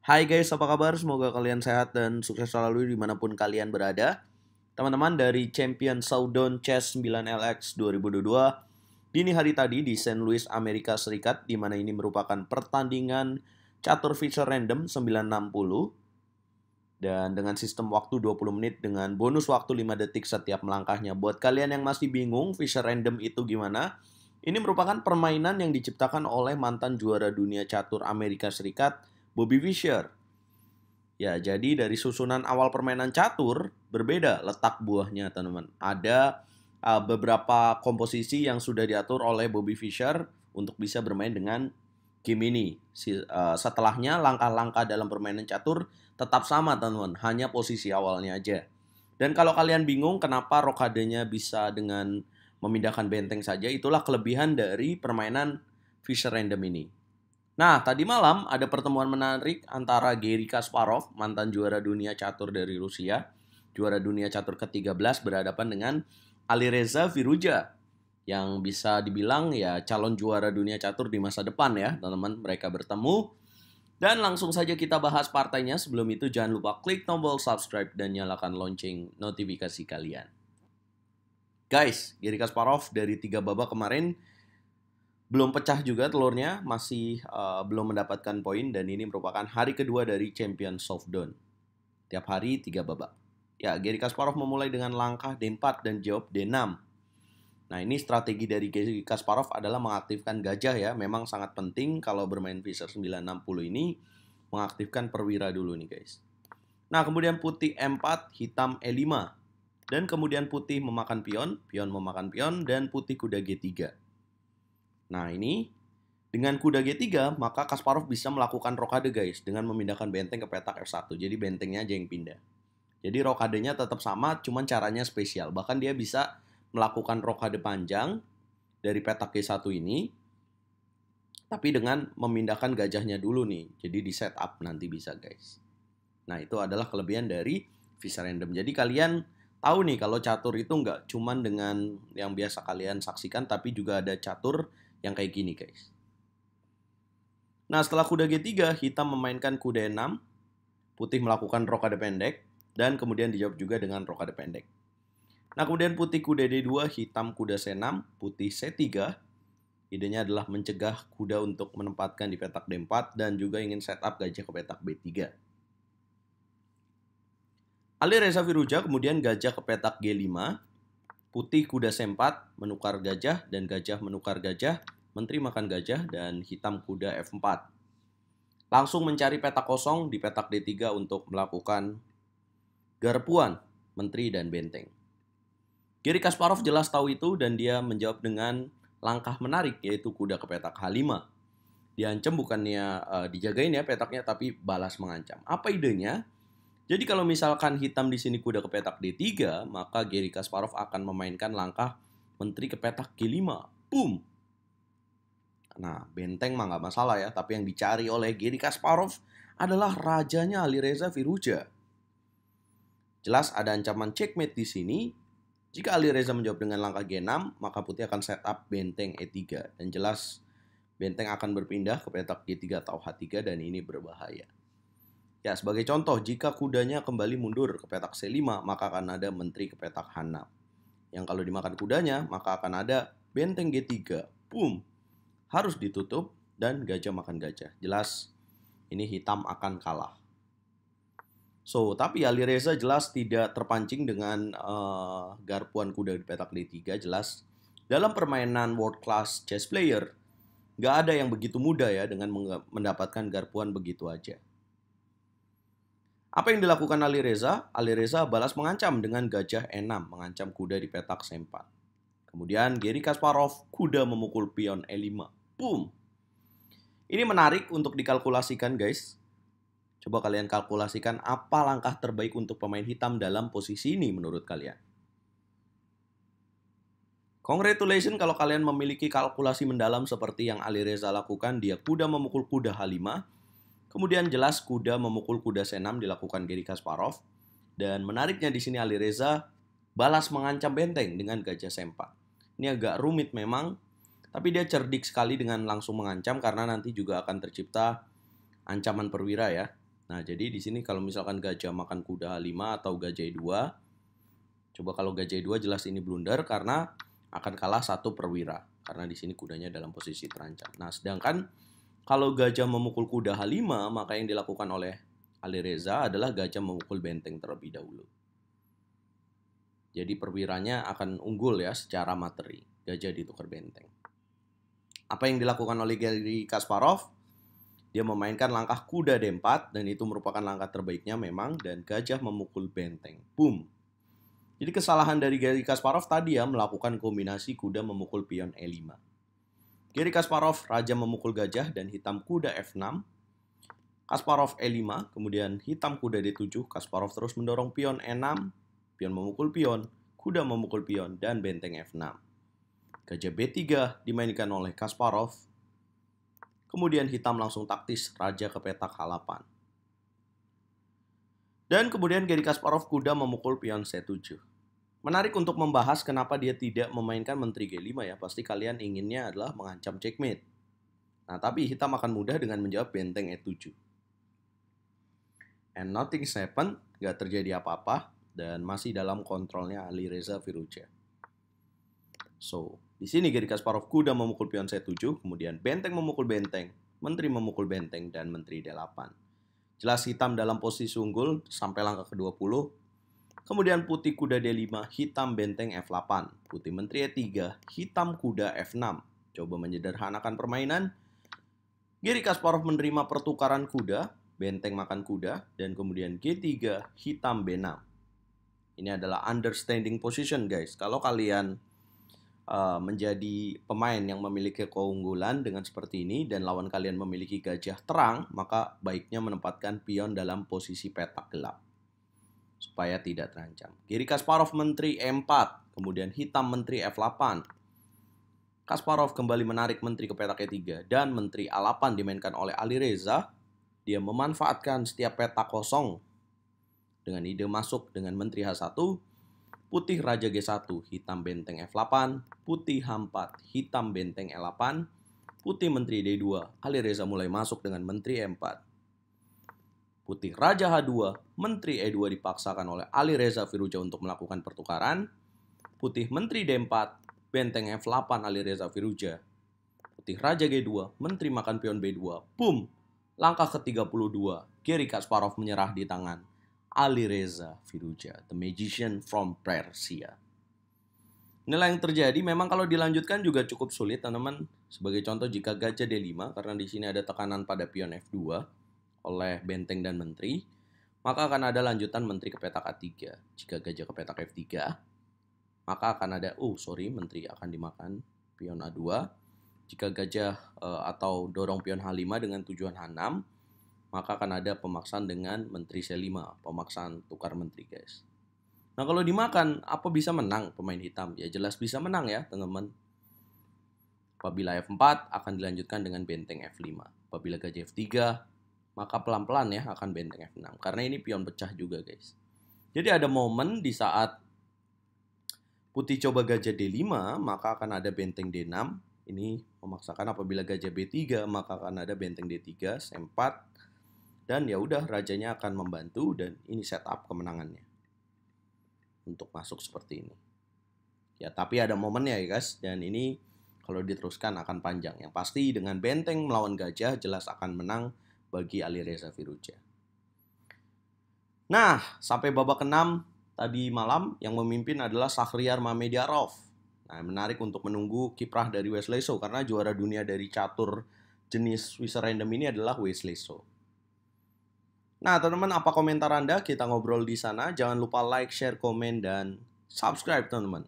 Hai guys, apa kabar? Semoga kalian sehat dan sukses selalu dimanapun kalian berada. Teman-teman dari Champion Showdown Chess 9LX 2022 dini hari tadi di Saint Louis, Amerika Serikat, di mana ini merupakan pertandingan catur Fischer Random 960 dan dengan sistem waktu 20 menit dengan bonus waktu 5 detik setiap melangkahnya. Buat kalian yang masih bingung Fischer Random itu gimana? Ini merupakan permainan yang diciptakan oleh mantan juara dunia catur Amerika Serikat, Bobby Fischer. Ya, jadi dari susunan awal permainan catur berbeda letak buahnya, teman-teman. Ada beberapa komposisi yang sudah diatur oleh Bobby Fischer untuk bisa bermain dengan game ini. Setelahnya langkah-langkah dalam permainan catur tetap sama, teman-teman. Hanya posisi awalnya aja. Dan kalau kalian bingung kenapa rokadenya bisa dengan memindahkan benteng saja, itulah kelebihan dari permainan Fischer Random ini. Nah, tadi malam ada pertemuan menarik antara Garry Kasparov, mantan juara dunia catur dari Rusia, juara dunia catur ke-13 berhadapan dengan Alireza Firuza, yang bisa dibilang ya calon juara dunia catur di masa depan ya, teman-teman. Mereka bertemu dan langsung saja kita bahas partainya. Sebelum itu jangan lupa klik tombol subscribe dan nyalakan lonceng notifikasi kalian. Guys, Garry Kasparov dari 3 babak kemarin belum pecah juga telurnya, masih belum mendapatkan poin, dan ini merupakan hari kedua dari Champion Showdown. Tiap hari 3 babak. Ya, Garry Kasparov memulai dengan langkah D4 dan jawab D6. Nah, ini strategi dari Garry Kasparov adalah mengaktifkan gajah ya. Memang sangat penting kalau bermain Fischer 960 ini, mengaktifkan perwira dulu nih guys. Nah, kemudian putih E4, hitam E5. Dan kemudian putih memakan pion, pion memakan pion, dan putih kuda G3. Nah, ini dengan kuda G3, maka Kasparov bisa melakukan rokade guys, dengan memindahkan benteng ke petak F1. Jadi bentengnya aja yang pindah. Jadi rokadenya tetap sama, cuman caranya spesial. Bahkan dia bisa melakukan rokade panjang dari petak G1 ini, tapi dengan memindahkan gajahnya dulu nih. Jadi di setup nanti bisa guys. Nah, itu adalah kelebihan dari Fischer Random. Jadi kalian tahu nih kalau catur itu nggak cuman dengan yang biasa kalian saksikan, tapi juga ada catur yang kayak gini guys. Nah, setelah kuda G3, hitam memainkan kuda E6, putih melakukan rokade pendek, dan kemudian dijawab juga dengan rokade pendek. Nah, kemudian putih kuda D2, hitam kuda C6, putih C3. Idenya adalah mencegah kuda untuk menempatkan di petak D4 dan juga ingin setup gajah ke petak B3. Alireza Firuza kemudian gajah ke petak G5, putih kuda C4, menukar gajah, dan gajah menukar gajah, menteri makan gajah, dan hitam kuda F4. Langsung mencari petak kosong di petak D3 untuk melakukan garpuan, menteri, dan benteng. Garry Kasparov jelas tahu itu dan dia menjawab dengan langkah menarik, yaitu kuda ke petak H5. Diancam bukannya dijagain ya petaknya, tapi balas mengancam. Apa idenya? Jadi kalau misalkan hitam di sini kuda ke petak D3, maka Garry Kasparov akan memainkan langkah menteri ke petak G5. Boom! Nah, benteng mah nggak masalah ya, tapi yang dicari oleh Garry Kasparov adalah rajanya Alireza Firuza. Jelas ada ancaman checkmate di sini. Jika Alireza menjawab dengan langkah G6, maka putih akan setup benteng E3. Dan jelas benteng akan berpindah ke petak G3 atau H3 dan ini berbahaya. Ya, sebagai contoh, jika kudanya kembali mundur ke petak C5, maka akan ada menteri ke petak H6. Yang kalau dimakan kudanya, maka akan ada benteng G3. Boom! Harus ditutup dan gajah makan gajah. Jelas ini hitam akan kalah. So, tapi Alireza jelas tidak terpancing dengan garpuan kuda di petak D3. Jelas dalam permainan world class chess player, nggak ada yang begitu mudah ya dengan mendapatkan garpuan begitu aja. Apa yang dilakukan Alireza? Alireza balas mengancam dengan gajah E6, mengancam kuda di petak C4. Kemudian Garry Kasparov, kuda memukul pion E5. Boom! Ini menarik untuk dikalkulasikan guys. Coba kalian kalkulasikan apa langkah terbaik untuk pemain hitam dalam posisi ini menurut kalian. Congratulations kalau kalian memiliki kalkulasi mendalam seperti yang Alireza lakukan. Dia kuda memukul kuda H5. Kemudian jelas kuda memukul kuda C6 dilakukan Garry Kasparov. Dan menariknya di sini Alireza balas mengancam benteng dengan gajah C4. Ini agak rumit memang. Tapi dia cerdik sekali dengan langsung mengancam karena nanti juga akan tercipta ancaman perwira ya. Nah, jadi di sini kalau misalkan gajah makan kuda H5 atau gajah E2, coba kalau gajah E2 jelas ini blunder karena akan kalah 1 perwira. Karena di sini kudanya dalam posisi terancam. Nah, sedangkan kalau gajah memukul kuda H5, maka yang dilakukan oleh Alireza adalah gajah memukul benteng terlebih dahulu. Jadi perwiranya akan unggul ya secara materi. Gajah ditukar benteng. Apa yang dilakukan oleh Garry Kasparov? Dia memainkan langkah kuda D4 dan itu merupakan langkah terbaiknya memang dan gajah memukul benteng. Boom. Jadi kesalahan dari Garry Kasparov tadi ya melakukan kombinasi kuda memukul pion E5. Garry Kasparov raja memukul gajah dan hitam kuda F6. Kasparov E5, kemudian hitam kuda D7. Kasparov terus mendorong pion E6, pion memukul pion, kuda memukul pion dan benteng F6. Gajah B3 dimainkan oleh Kasparov. Kemudian hitam langsung taktis raja ke petak H8. Dan kemudian Garry Kasparov kuda memukul pion C7. Menarik untuk membahas kenapa dia tidak memainkan menteri G5 ya. Pasti kalian inginnya adalah mengancam checkmate. Nah, tapi hitam akan mudah dengan menjawab benteng E7. And nothing happened, gak terjadi apa-apa. Dan masih dalam kontrolnya Alireza Firouzja. So, di sini Garry Kasparov kuda memukul pion C7, kemudian benteng memukul benteng, menteri memukul benteng, dan menteri D8. Jelas hitam dalam posisi unggul sampai langkah ke-20. Kemudian putih kuda D5, hitam benteng F8. Putih menteri E3, hitam kuda F6. Coba menyederhanakan permainan. Garry Kasparov menerima pertukaran kuda, benteng makan kuda, dan kemudian G3, hitam B6. Ini adalah understanding position guys. Kalau kalian menjadi pemain yang memiliki keunggulan dengan seperti ini dan lawan kalian memiliki gajah terang, maka baiknya menempatkan pion dalam posisi petak gelap supaya tidak terancam. Garry Kasparov menteri E4, kemudian hitam menteri F8. Kasparov kembali menarik menteri ke petak E3 dan menteri A8 dimainkan oleh Alireza. Dia memanfaatkan setiap petak kosong dengan ide masuk dengan menteri H1. Putih raja G1, hitam benteng F8, putih H4, hitam benteng E8, putih menteri D2, Alireza mulai masuk dengan menteri E4. Putih raja H2, menteri E2 dipaksakan oleh Alireza Firouzja untuk melakukan pertukaran. Putih menteri D4, benteng F8 Alireza Firouzja. Putih raja G2, menteri makan pion B2. Boom! Langkah ke-32, Garry Kasparov menyerah di tangan Alireza Firouzja, the magician from Persia. Inilah yang terjadi. Memang kalau dilanjutkan juga cukup sulit, teman-teman. Sebagai contoh, jika gajah D5, karena di sini ada tekanan pada pion F2 oleh benteng dan menteri, maka akan ada lanjutan menteri ke petak A3. Jika gajah ke petak F3, maka akan ada, menteri akan dimakan pion A2. Jika gajah atau dorong pion H5 dengan tujuan H6, maka akan ada pemaksaan dengan menteri C5, pemaksaan tukar menteri guys. Nah kalau dimakan, apa bisa menang pemain hitam? Ya jelas bisa menang ya teman-teman. Apabila F4 akan dilanjutkan dengan benteng F5. Apabila gajah F3, maka pelan-pelan ya akan benteng F6. Karena ini pion pecah juga guys. Jadi ada momen di saat putih coba gajah D5, maka akan ada benteng D6. Ini memaksakan apabila gajah B3, maka akan ada benteng D3, C4. Dan ya udah rajanya akan membantu dan ini setup kemenangannya untuk masuk seperti ini. Ya tapi ada momennya ya guys, dan ini kalau diteruskan akan panjang. Yang pasti dengan benteng melawan gajah jelas akan menang bagi Alireza Firouzja. Nah sampai babak ke-6 tadi malam yang memimpin adalah Shahryar Mamediyarov. Nah menarik untuk menunggu kiprah dari Wesley So karena juara dunia dari catur jenis Swiss Random ini adalah Wesley So. Nah, teman-teman, apa komentar Anda? Kita ngobrol di sana. Jangan lupa like, share, komen, dan subscribe, teman-teman.